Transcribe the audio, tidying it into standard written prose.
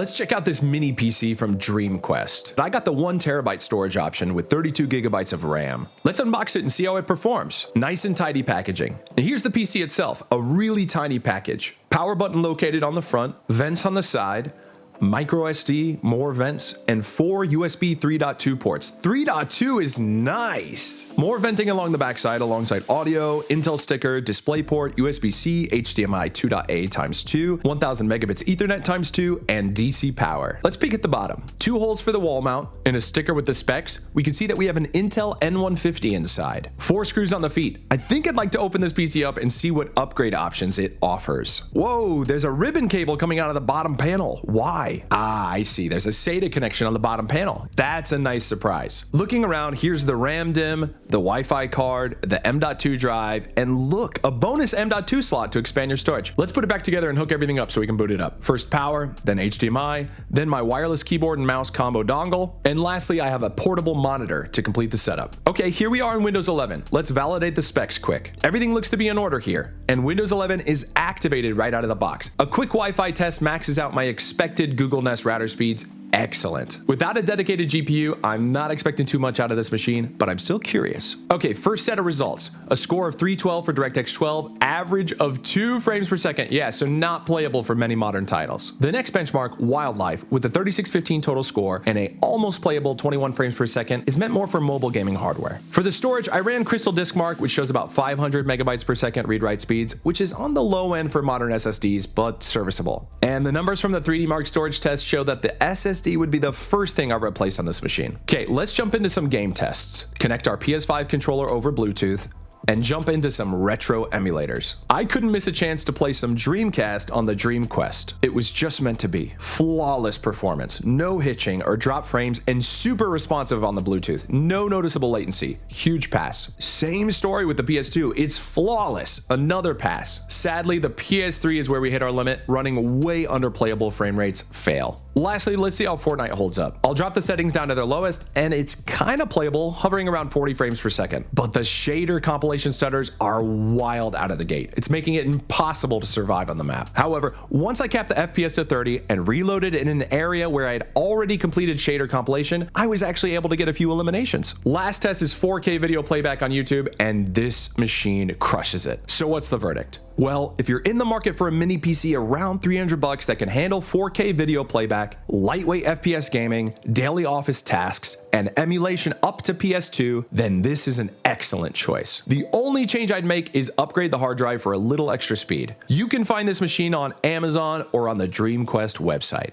Let's check out this mini PC from Dreamquest. I got the 1TB storage option with 32GB of RAM. Let's unbox it and see how it performs. Nice and tidy packaging. And here's the PC itself, a really tiny package. Power button located on the front, vents on the side, micro SD, more vents, and 4 USB 3.2 ports. 3.2 is nice. More venting along the backside alongside audio, Intel sticker, DisplayPort, USB-C, HDMI 2.A x 2, 1000 megabits Ethernet x 2, and DC power. Let's peek at the bottom. 2 holes for the wall mount and a sticker with the specs. We can see that we have an Intel N150 inside. 4 screws on the feet. I think I'd like to open this PC up and see what upgrade options it offers. Whoa, there's a ribbon cable coming out of the bottom panel. Why? I see. There's a SATA connection on the bottom panel. That's a nice surprise. Looking around, here's the RAM DIMM, the Wi-Fi card, the M.2 drive, and look, a bonus M.2 slot to expand your storage. Let's put it back together and hook everything up so we can boot it up. First power, then HDMI, then my wireless keyboard and mouse combo dongle, and lastly, I have a portable monitor to complete the setup. Okay, here we are in Windows 11. Let's validate the specs quick. Everything looks to be in order here, and Windows 11 is activated right out of the box. A quick Wi-Fi test maxes out my expected Google Nest router speeds. Excellent. Without a dedicated GPU, I'm not expecting too much out of this machine, but I'm still curious. Okay, first set of results. A score of 312 for DirectX 12, average of 2 frames per second. Yeah, so not playable for many modern titles. The next benchmark, Wildlife, with a 3615 total score and a almost playable 21 frames per second, is meant more for mobile gaming hardware. For the storage, I ran Crystal Disk Mark, which shows about 500 megabytes per second read-write speeds, which is on the low end for modern SSDs, but serviceable. And the numbers from the 3D Mark storage test show that the SSD would be the first thing I replace on this machine. Okay, let's jump into some game tests. Connect our PS5 controller over Bluetooth and jump into some retro emulators. I couldn't miss a chance to play some Dreamcast on the Dreamquest. It was just meant to be. Flawless performance, no hitching or drop frames, and super responsive on the Bluetooth. No noticeable latency. Huge pass. Same story with the PS2. It's flawless. Another pass. Sadly, the PS3 is where we hit our limit, running way under playable frame rates. Fail. Lastly, let's see how Fortnite holds up. I'll drop the settings down to their lowest, and it's kind of playable, hovering around 40 frames per second. But the shader compilation stutters are wild out of the gate. It's making it impossible to survive on the map. However, once I capped the FPS to 30 and reloaded in an area where I had already completed shader compilation, I was actually able to get a few eliminations. Last test is 4K video playback on YouTube, and this machine crushes it. So what's the verdict? Well, if you're in the market for a mini PC around $300 that can handle 4K video playback, lightweight FPS gaming, daily office tasks, and emulation up to PS2, then this is an excellent choice. The only change I'd make is upgrade the hard drive for a little extra speed. You can find this machine on Amazon or on the Dreamquest website.